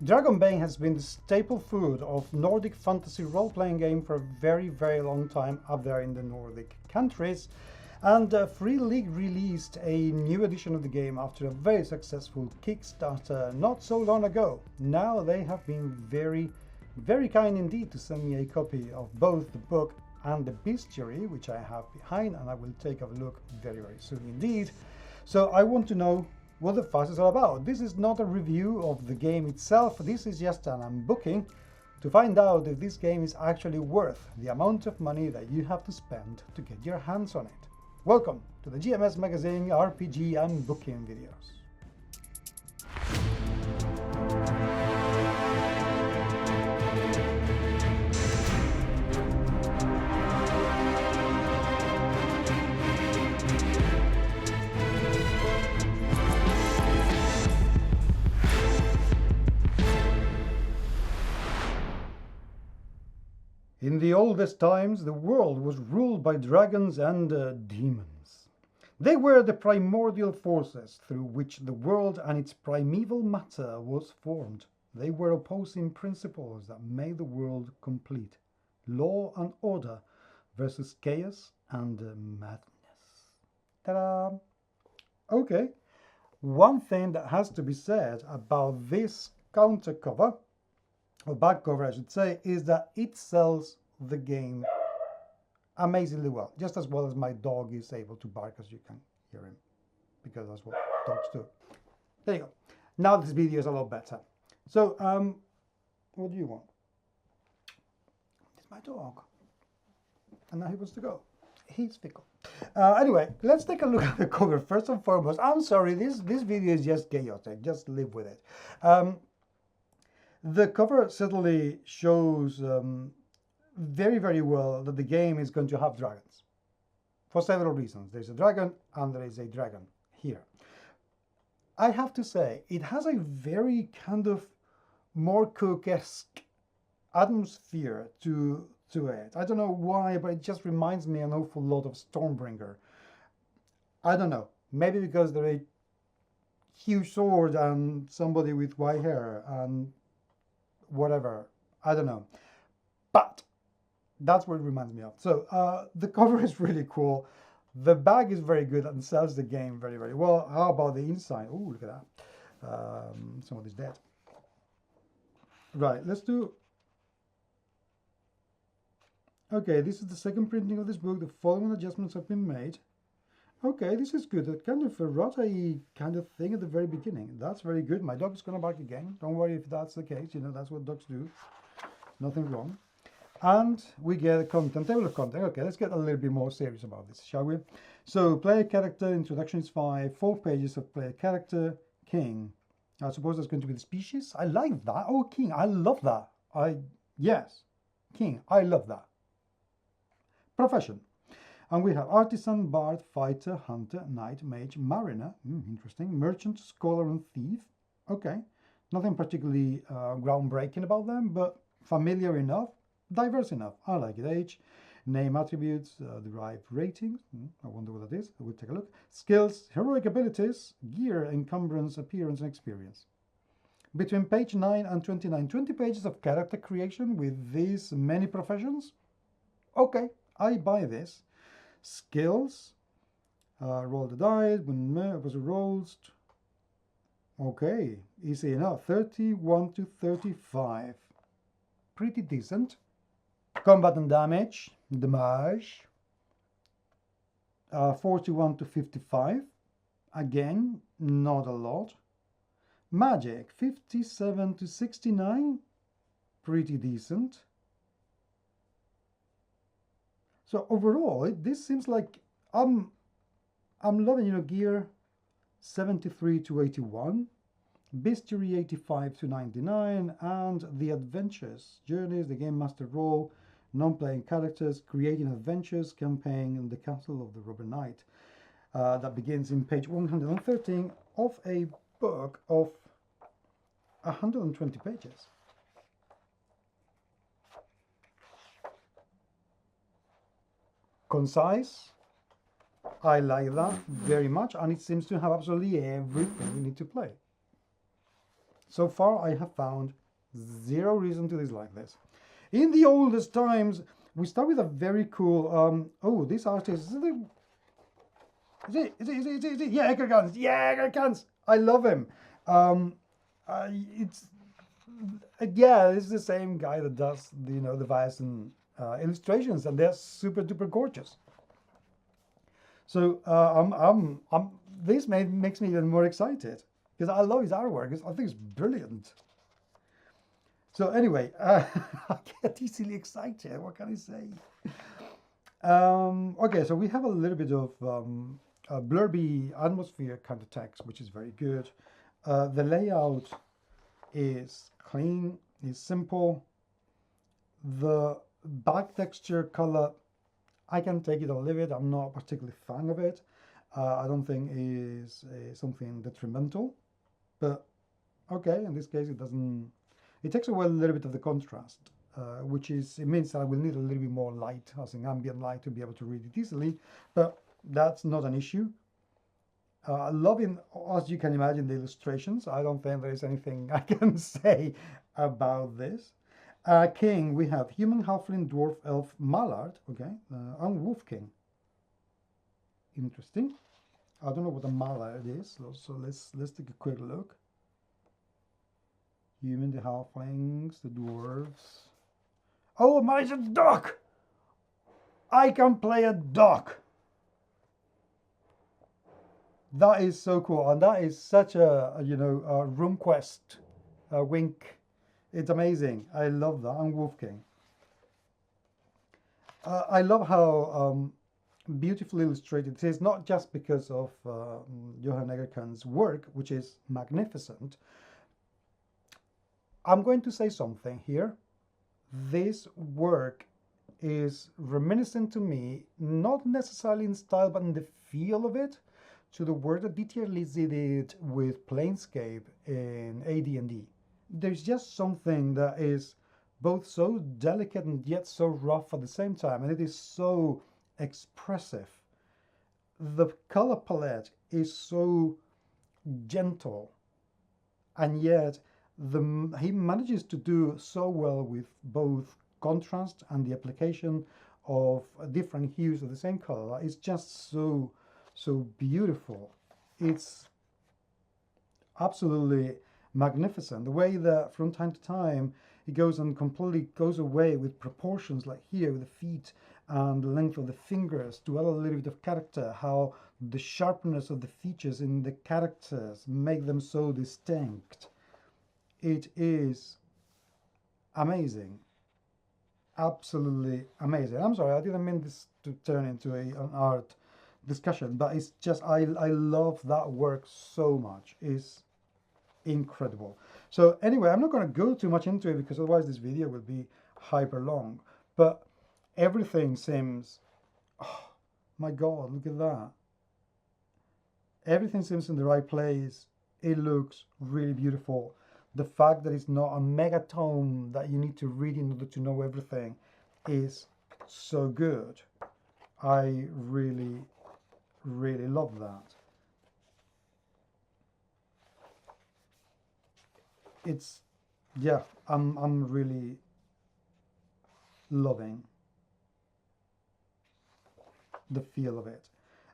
Dragonbane has been the staple food of Nordic fantasy role-playing game for a very, very long time up there in the Nordic countries. And Free League released a new edition of the game after a very successful Kickstarter not so long ago. Now they have been very, very kind indeed to send me a copy of both the book and the bestiary, which I have behind, and I will take a look very, very soon indeed. So I want to know what the fuss is all about. This is not a review of the game itself. This is just an unbooking to find out if this game is actually worth the amount of money that you have to spend to get your hands on it. Welcome to the GMS Magazine RPG unbooking videos. In the oldest times, the world was ruled by dragons and demons. They were the primordial forces through which the world and its primeval matter was formed. They were opposing principles that made the world complete. Law and order versus chaos and madness. Ta-da! Okay, one thing that has to be said about this counter cover, or back cover I should say, is that it sells the game amazingly well, just as well as my dog is able to bark, as you can hear him, because that's what dogs do. There you go. Now this video is a lot better. So what do you want? It's my dog, and now he wants to go. He's fickle. Anyway, let's take a look at the cover first and foremost. I'm sorry, this video is just chaotic, just live with it. The cover certainly shows very, very well that the game is going to have dragons for several reasons. There's a dragon and there is a dragon here. I have to say, it has a very kind of more Cook-esque atmosphere to it. I don't know why, but it just reminds me an awful lot of Stormbringer. I don't know, maybe because they're a huge sword and somebody with white hair and whatever, I don't know, but that's what it reminds me of. So the cover is really cool. The bag is very good and sells the game very, very well. How about the inside? Oh, look at that. Somebody's dead. Right, let's do. Okay, this is the second printing of this book. The following adjustments have been made. Okay, this is good. A kind of a rotary kind of thing at the very beginning. That's very good. My dog's gonna bark again. Don't worry if that's the case. You know, that's what dogs do. Nothing wrong. And we get a content, table of content. Okay, let's get a little bit more serious about this, shall we? So, player character, introduction is 5, 4 pages of player character, king. I suppose that's going to be the species. I like that. Oh, king, I love that. Yes, king, I love that. Profession. And we have artisan, bard, fighter, hunter, knight, mage, mariner. Interesting. Merchant, scholar, and thief. Okay. Nothing particularly groundbreaking about them, but familiar enough, diverse enough. I like it. Age, name, attributes, derived ratings. I wonder what that is. We'll take a look. Skills, heroic abilities, gear, encumbrance, appearance, and experience. Between page 9 and 29, 20 pages of character creation with these many professions. Okay, I buy this. Skills, roll the dice, was rolls. Okay, easy enough. 31 to 35. Pretty decent. Combat and damage, 41 to 55. Again, not a lot. Magic, 57 to 69. Pretty decent. So overall, this seems like I'm loving, gear 73 to 81, bestiary 85 to 99, and the adventures, journeys, the game master role, non-playing characters, creating adventures, campaign, and the Castle of the Robber Knight. That begins in page 113 of a book of 120 pages. Concise. I like that very much, and it seems to have absolutely everything we need to play. So far, I have found zero reason to dislike this. In the oldest times, we start with a very cool. Oh, this artist is it? Yeah, Egergans. Yeah, Egergans. I love him. It's yeah, it's the same guy that does the Viacen illustrations, and they're super duper gorgeous. So this makes me even more excited because I love his artwork. I think it's brilliant. So anyway, I get easily excited. What can I say? Okay, so we have a little bit of a blurby atmosphere kind of text, which is very good. The layout is clean, is simple. The back texture color, I can take it or leave it. I'm not particularly fan of it. I don't think is something detrimental, but okay, in this case it doesn't. It takes away a little bit of the contrast, which it means that I will need a little bit more light, as in ambient light, to be able to read it easily, but that's not an issue. Loving, as you can imagine, the illustrations. I don't think there is anything I can say about this. King, we have human, halfling, dwarf, elf, mallard, okay, and wolf king. Interesting. I don't know what a mallard is, so let's take a quick look. Human, the halflings, the dwarves. Oh, mine's a duck! I can play a duck! That is so cool, and that is such a RuneQuest wink. It's amazing. I love that. And Wolf King. I love how beautifully illustrated it is, not just because of Johan Egerkan's work, which is magnificent. I'm going to say something here. This work is reminiscent to me, not necessarily in style, but in the feel of it, to the work that DTR Lizzie did with Planescape in AD&D. There's just something that is both so delicate and yet so rough at the same time, and it is so expressive. The color palette is so gentle, and yet he manages to do so well with both contrast and the application of different hues of the same color. It's just so beautiful. It's absolutely magnificent. The way that from time to time he goes and completely goes away with proportions, like here with the feet and the length of the fingers, to add a little bit of character, how the sharpness of the features in the characters make them so distinct. It is amazing. Absolutely amazing. I'm sorry, I didn't mean this to turn into an art discussion, but it's just I love that work so much. It's incredible. So anyway, I'm not going to go too much into it because otherwise this video will be hyper long, but everything seems, oh my god, look at that. Everything seems in the right place. It looks really beautiful. The fact that it's not a megatome that you need to read in order to know everything is so good. I really love that. It's, yeah, I'm really loving the feel of it.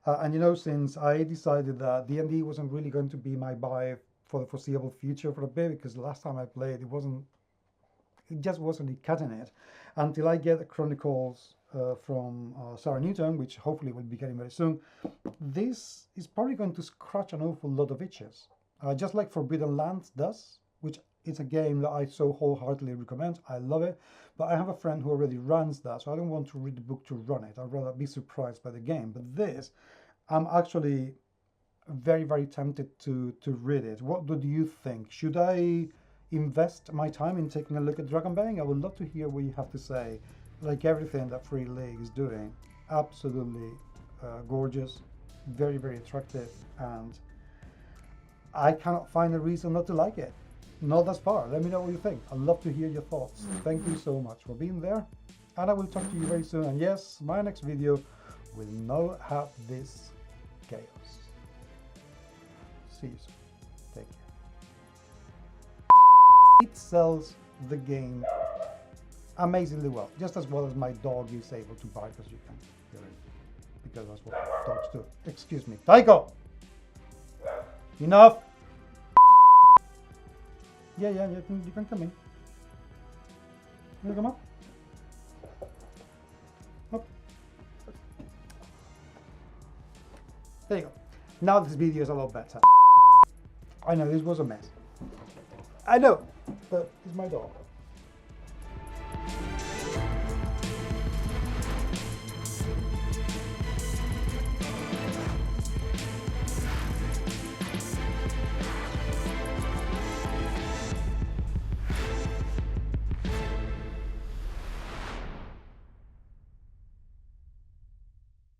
And since I decided that D&D wasn't really going to be my buy for the foreseeable future for a bit, because the last time I played it just wasn't cutting it, until I get the Chronicles from Sarah Newton, which hopefully will be getting very soon. This is probably going to scratch an awful lot of itches, just like Forbidden Lands does, which is a game that I so wholeheartedly recommend. I love it, but I have a friend who already runs that, so I don't want to read the book to run it. I'd rather be surprised by the game. But this, I'm actually very tempted to read it. What do you think? Should I invest my time in taking a look at Dragonbane? I would love to hear what you have to say. Like everything that Free League is doing, absolutely gorgeous, very attractive, and I cannot find a reason not to like it. Not thus far. Let me know what you think. I'd love to hear your thoughts. Thank you so much for being there, and I will talk to you very soon. And yes, my next video will not have this chaos. See you soon. Take care. It sells the game amazingly well, just as well as my dog is able to bark, as you can hear it, because that's what dogs do. Excuse me, Tycho. Enough. Yeah, you can come in. You come up. Up. There you go. Now this video is a lot better. I know this was a mess. I know, but it's my dog.